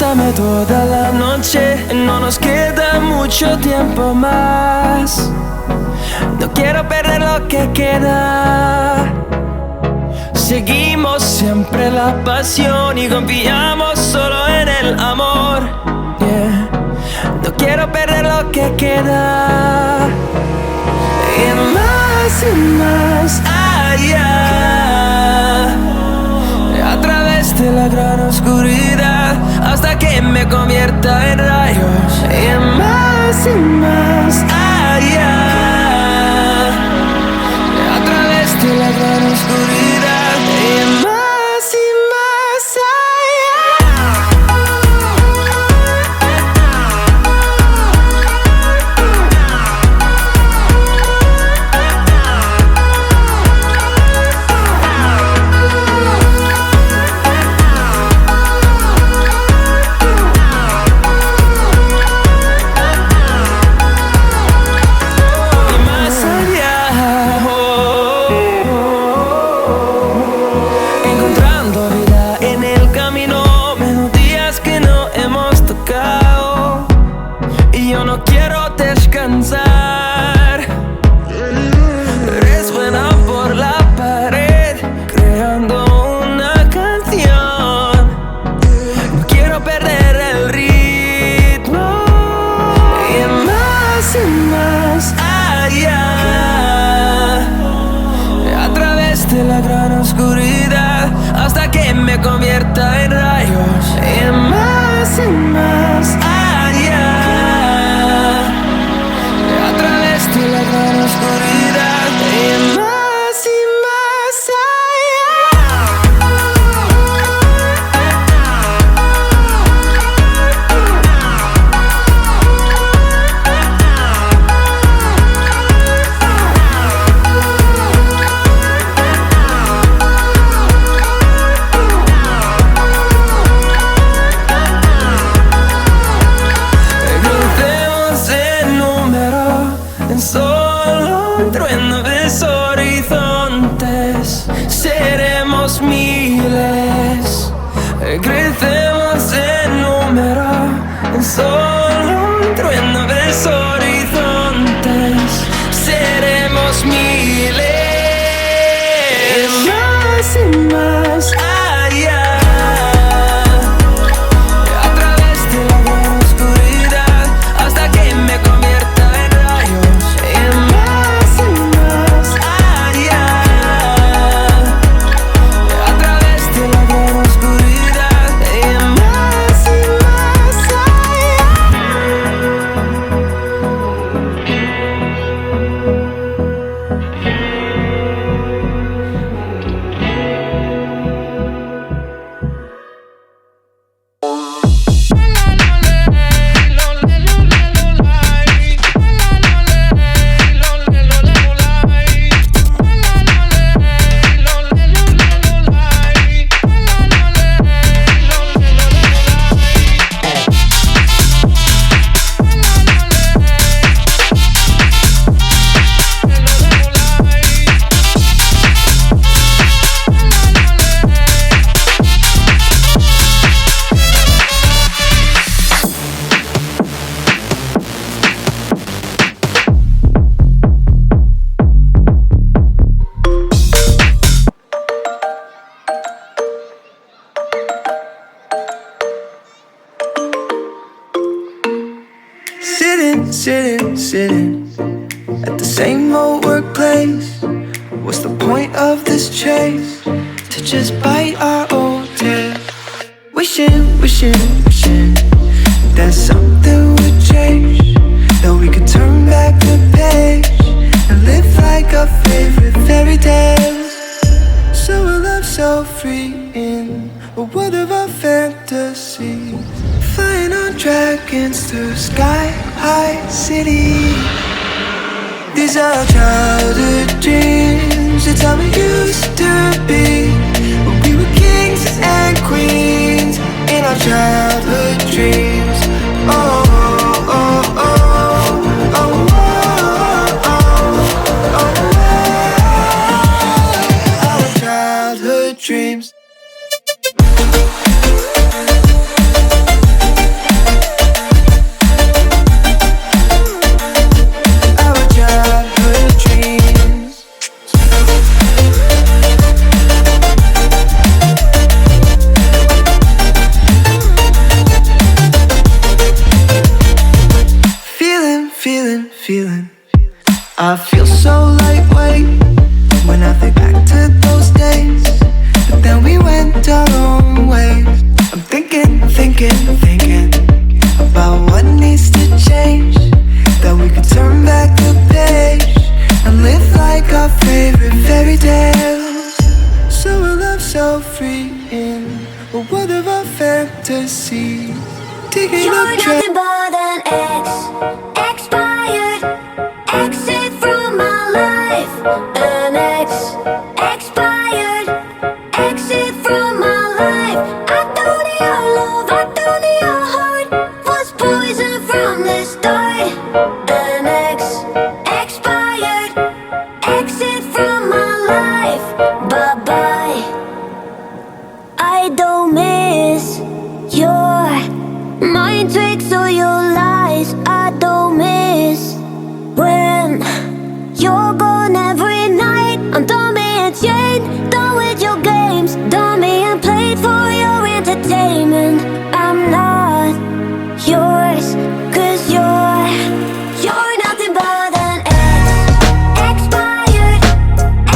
Dame toda la noche, no nos queda mucho tiempo más. No quiero perder lo que queda. Seguimos siempre la pasión y confiamos solo en el amor. Yeah. No quiero perder lo que queda. Y más allá, a través de la gran oscuridad, hasta que me convierta en rayos. Y más allá, a través de la gran oscuridad. Y más convierta en rayos. Y más allá, a través de la gran oscuridad. Y más crecemos en número, en solo un trueno de horizontes. Seremos miles. Y más allá, a través de la gran oscuridad, hasta que me convierta en rayos. Y más allá, a través de la gran oscuridad. Sitting at the same old workplace. What's the point of this chase? To just bite our old tail. Wishing that something would change, that we could turn back the page and live like our favorite fairy tales. So a love so free in a world of our fantasies, flying on dragons through sky-high cities. These are childhood dreams, it's how we used to be, when we were kings and queens in our childhood dreams. Oh, oh, oh, oh, oh, oh, oh, our childhood dreams. so lightweight when I think back to those days. But then we went our own ways. I'm thinking about what needs to change, that we could turn back the page and live like our favorite fairy tales. So a love so freeing, a world of our fantasies. Taking You're nothing but an expired, exit from my life. An expired, exit from my life. I thought your love, I thought your heart was poison from the start. An expired, exit from my life. Bye-bye. I don't miss your mind tricks or your lies. I don't miss when you're gone every night. I'm done being chained, done with your games, done being played for your entertainment. I'm not yours, 'cause you're nothing but an expired,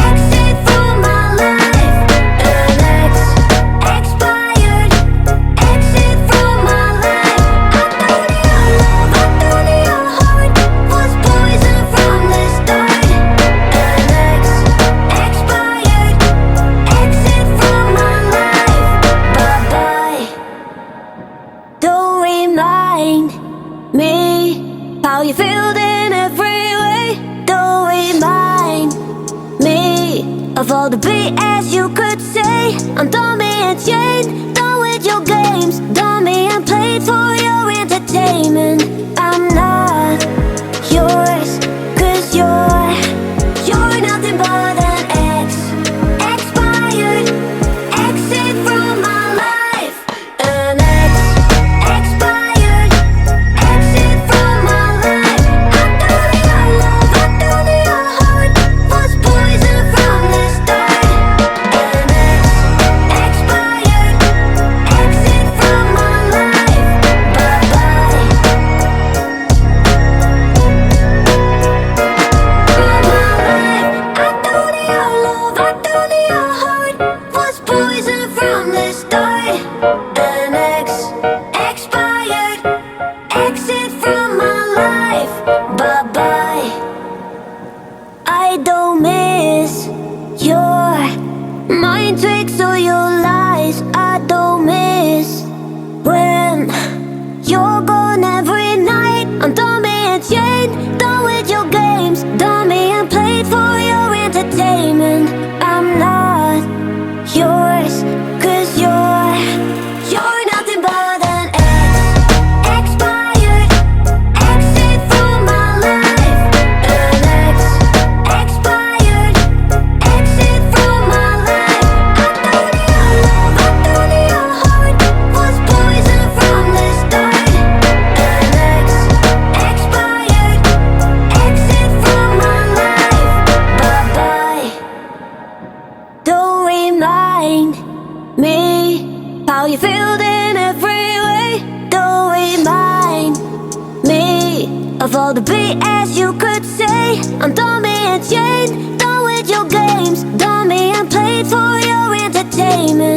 exit from my life. An expired, exit from my life. I thought your love, I thought your heart was poison from the start. An expired, exit from my life. Bye-bye. Don't remind me how you feel in every way. Don't remind me of all the BS you could say. I'm done being chained, done with your games, done being played for your entertainment. I'm not yours, 'cause you're nothing but an expired, exit from my life. An expired, exit from my life. I thought your love, I thought your heart was poison from the start. An expired, exit from my life. Bye-bye. From my life. I thought your love, I thought your heart was poison from the start. An expired, exit from my life. Bye-bye. I don't miss your mind tricks or your lies. I don't miss when you're gone every night. I'm done being chained, done with your games, done being played for your entertainment. I'm not yours, 'cause you're nothing but an expired, exit from my life. An expired, exit from my life. I thought your love, I thought your heart was poison from the start. An expired, exit from my life. Bye-bye. Don't remind me how you feel in every way. Don't remind me of all the BS you could say. I'm done being chained, done with your games, done being played for your entertainment.